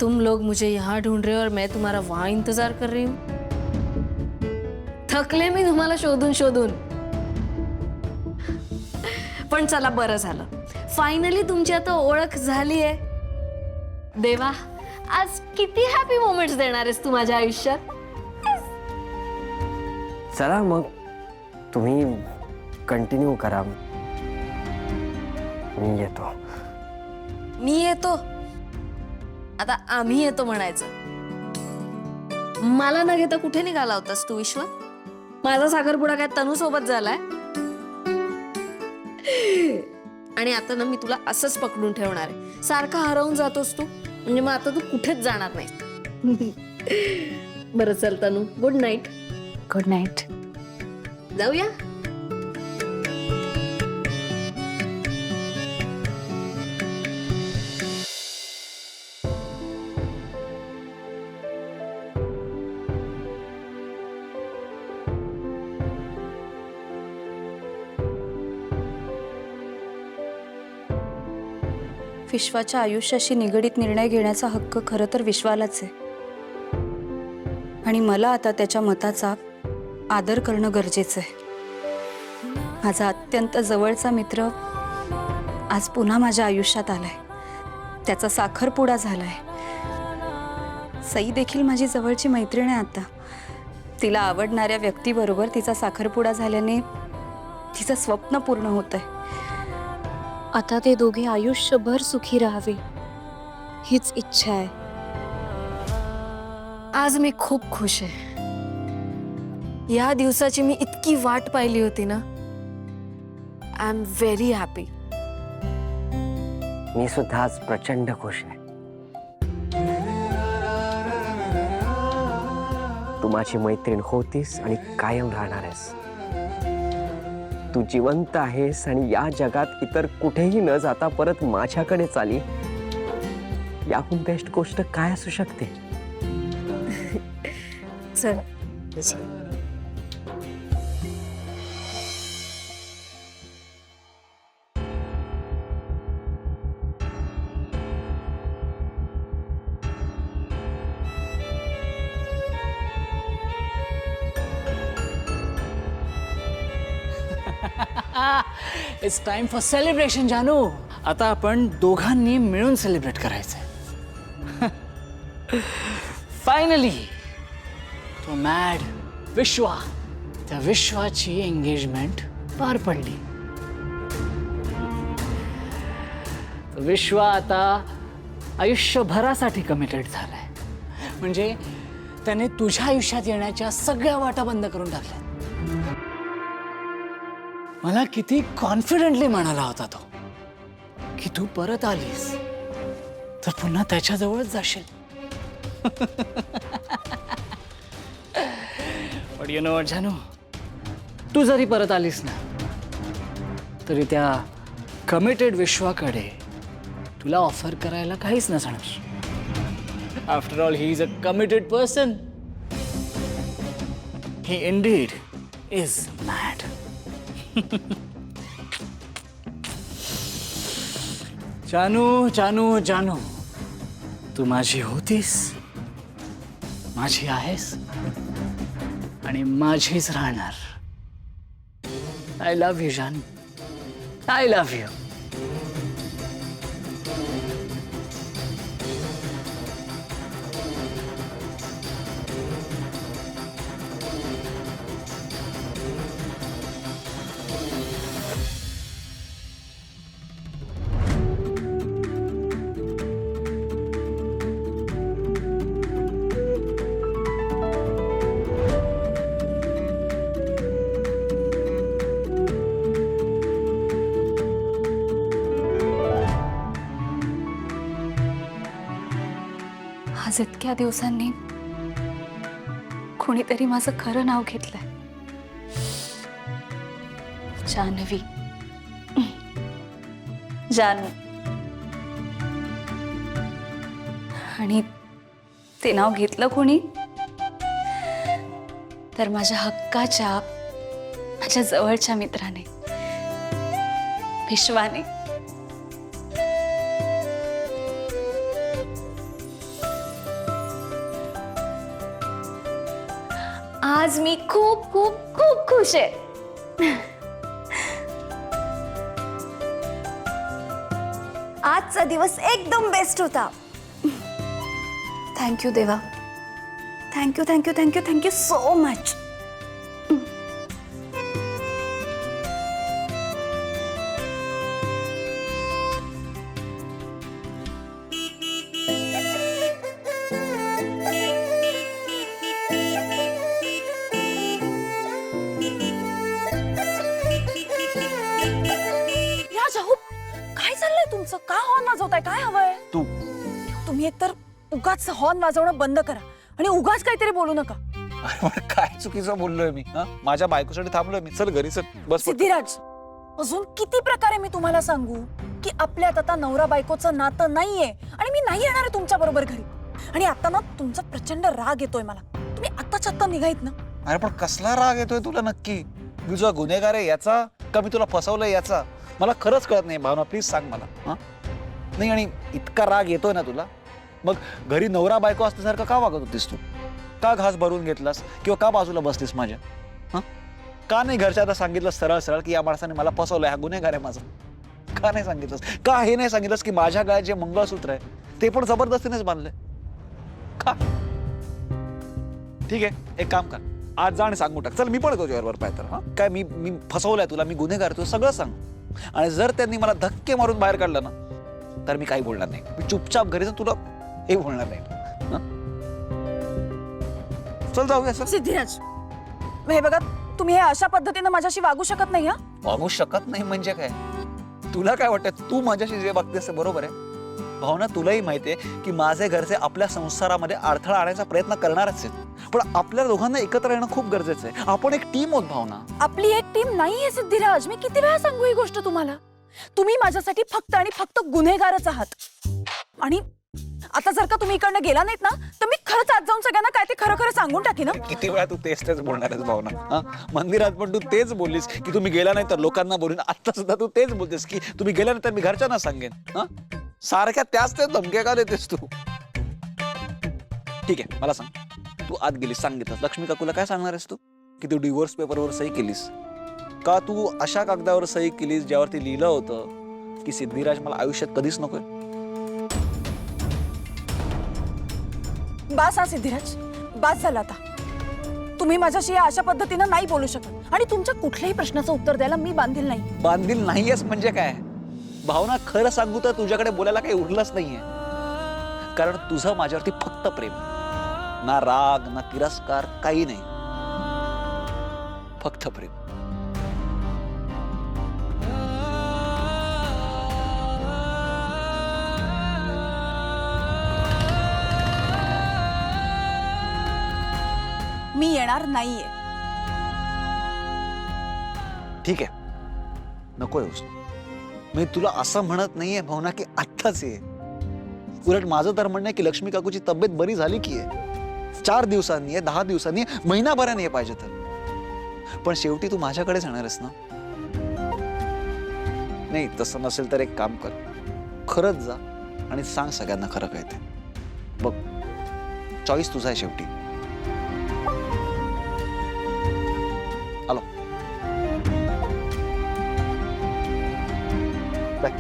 तुम लोग मुझे यहाँ ढूंढ रहे हो और मैं तुम्हारा वहां इंतजार कर रही हूँ। थकले मी तुम्हाला शोधून शोधून। पण चला बरं झालं, फायनली तुमची आता ओळख झाली आहे। देवा, आज किती हॅपी मोमेंट्स देणार आहेस तू माझ्या आयुष्यात। चला मग तुम्ही कंटिन्यू करा, मी येतो। मी येतो आता आम्ही येतो म्हणायचं। मला न घेता कुठे निघाला होतास तू विश्वा? माझा साखरपुडा काय तनू सोबत झालाय? आणि आता ना मी तुला असंच पकडून ठेवणार आहे। सारखा हरवून जातोस तू, म्हणजे मग आता तू कुठेच जाणार नाही। बरं चल तनू, गुड नाईट। Good night. जाऊया। विश्वाच्या आयुष्याशी निगडीत निर्णय घेण्याचा हक्क खरं तर विश्वालाच आहे, आणि मला आता त्याच्या मताचा आदर करणं गरजेचं आहे। माझा अत्यंत जवळचा मित्र आज पुन्हा माझ्या आयुष्यात आलाय, त्याचा साखरपुडा झालाय। सई देखील माझी जवळची मैत्रीण आहे। आता तिला आवडणाऱ्या व्यक्तीबरोबर तिचा साखरपुडा झाल्याने तिचं स्वप्न पूर्ण होतंय। आता ते दोघे आयुष्यभर सुखी राहावे हीच इच्छा आहे। आज मी खूप खुश आहे। या दिवसाची मी इतकी वाट पाहिली होती ना। I am very happy. मी सुद्धा आज प्रचंड खुश आहे। तू माझी मैत्रीण होतीस आणि कायम राहणार आहेस। तू जिवंत आहेस आणि या जगात इतर कुठेही न जाता परत माझ्याकडेच आली, याहून बेस्ट गोष्ट काय असू शकते? चल। इट्स टाइम फॉर सेलिब्रेशन जानू। आता आपण दोघांनी मिळून सेलिब्रेट करायचंय। फायनली तो मॅड विश्वा, त्या विश्वाची एंगेजमेंट पार पडली। विश्वा आता आयुष्यभरासाठी कमिटेड झालाय, म्हणजे त्याने तुझ्या आयुष्यात येण्याच्या सगळ्या वाटा बंद करून टाकल्या। मला किती कॉन्फिडेंटली म्हणाला होता तो की तू परत आलीस तर पुन्हा त्याच्याजवळच जाशील। पण यू नो व्हॉट जानू, तू जरी परत आलीस ना तरी त्या कमिटेड विश्वाकडे तुला ऑफर करायला काहीच नसणार। After all he is a committed person. He Indeed is mad. जानू जानू जानू, तू माझी होतीस, माझी आहेस आणि माझीच राहणार। आय लव्ह यू जानू, आय लव्ह यू। आज इतक्या दिवसांनी कोणीतरी माझं खरं नाव घेतलंय, जान्हवी, जानू। आणि ते नाव घेतलं कोणी तर माझ्या हक्काच्या, माझ्या जवळच्या मित्राने, विश्वाने। आज मी खूप खूप खूप खुश आहे. आजचा दिवस एकदम बेस्ट होता. थँक्यू देवा. Thank you thank you thank you thank you so much. या जाऊ, काय चाललंय तुमचं? का हॉर्न वाजवताय? काय हवंय? तू तुम्ही एकतर उगाच हॉर्न वाजवणं बंद करा आणि उगाच काहीतरी बोलू नका. अरे पण काय चुकीचं बोललोय मी? हा? माझ्या बायकोसाठी थांबलोय मी. चल घरी चल, बस पटकन. सिद्धिराज, अजून किती प्रकारे मी तुम्हाला सांगू की आपल्यात आता नवरा बायकोचं नातं नाहीये आणि मी नाही येणार आहे तुमच्या बरोबर घरी. आणि आता ना तुमचा प्रचंड राग येतोय मला. तुम्ही आत्ताच्या आत्ता निघायत ना. अरे पण कसला राग येतोय तुला नक्की? मी तुझा गुन्हेगार आहे याचा का मी तुला फसवलंय याचा? मला खरंच कळत नाही भावना, प्लीज सांग मला. हा नाही, आणि इतका राग येतोय ना तुला, मग घरी नवरा बायको असल्यासारखं का वागत होतीस तू? का घास भरून घेतलास किंवा का बाजूला बसलीस माझ्या? हा का नाही घरच्या आता सांगितलं सरळ सरळ की या माणसाने मला फसवलंय, हा गुन्हेगार आहे माझा? का नाही सांगितलंस? का हे नाही सांगितलंस की माझ्या गळ्यात जे मंगळसूत्र आहे ते पण जबरदस्तीनेच बांधलंय? का? ठीक आहे, एक काम कर, आज जा आणि सांगून टाक. चल मी पण येतो तुझ्याबरोबर पाय तर. हा काय मी फसवलंय तुला, मी गुन्हेगार, तुला सगळं सांग. आणि जर त्यांनी मला धक्के मारून बाहेर काढलं ना तर मी काही बोलणार नाही. मी चुपचाप घरी जाऊन तुला हे बोलणार नाही. हा? चल जाऊया. सर सिद्धिराज, हे बघा, तुम्ही हे अशा पद्धतीने माझ्याशी वागू शकत नाही. हा वागू शकत नाही म्हणजे काय? तुला काय वाटतं तू माझ्याशी जे वागतेस ते बरोबर आहे? भावना, तुलाही माहितीये की माझे घरचे आपल्या संसारामध्ये अडथळा आणायचा प्रयत्न करणारच आहेत, पण आपल्या दोघांना एकत्र येणं खूप गरजेचं आहे. आपण एक टीम आहोत भावना. आपली एक टीम नाहीये सिद्धिराज. मी किती वेळा सांगू ही गोष्ट तुम्हाला? तुम्ही माझ्यासाठी फक्त आणि फक्त गुन्हेगारच आहात. आणि आता जर का तुम्ही इकडनं गेला नाहीत ना तर मी खरंच आज जाऊन सगळ्यांना काय ते खरं खरं सांगून टाकी ना. किती वेळा तू तेच बोलणार आहेस भावना? हा मंदिरात पण तू तेच बोललीस की तुम्ही गेला नाही तर लोकांना बोलून. आता सुद्धा तू तेच बोलतेस की तुम्ही गेला नाही तर मी घरच्यांना सांगेन. हा सारख्या त्याच धमक्या का देतेस तू? ठीक आहे, मला सांग, तू आत गेलीस, सांगितलं लक्ष्मी काकूला काय सांगणार आहेस तू? की तू डिवोर्स पेपरवर सही केलीस का? तू अशा कागदावर सही केलीस ज्यावरती लिहिलं होतं की सिद्धिराज मला आयुष्यात कधीच नकोय? बास हा सिद्धिराज, बास झाला आता. तुम्ही माझ्याशी अशा पद्धतीनं नाही बोलू शकत आणि तुमच्या कुठल्याही प्रश्नाचं उत्तर द्यायला मी बांधील नाही. बांधील नाहीयेस म्हणजे काय भावना? खरं सांगू तर तुझ्याकडे बोलायला काही उरलंच नाहीये, कारण तुझं माझ्यावरती फक्त प्रेम, ना राग ना तिरस्कार, काही नाही, फक्त प्रेम. मी येणार नाहीये. ठीक आहे, नको येऊस. मी तुला असं म्हणत नाहीये भावना की आत्ताच ये. उलट माझं तर म्हणणं आहे की लक्ष्मी काकूची तब्येत बरी झाली की आहे. 4 दिवसांनी, 10 दिवसांनी, महिनाभराने ये पाहिजे तर. पण शेवटी तू माझ्याकडेच येणार आहेस ना? नाही तसं नसेल तर एक काम कर, खरंच जा आणि सांग सगळ्यांना खरं काय ते. बघ, चॉईस तुझा आहे शेवटी. आलो. बाय.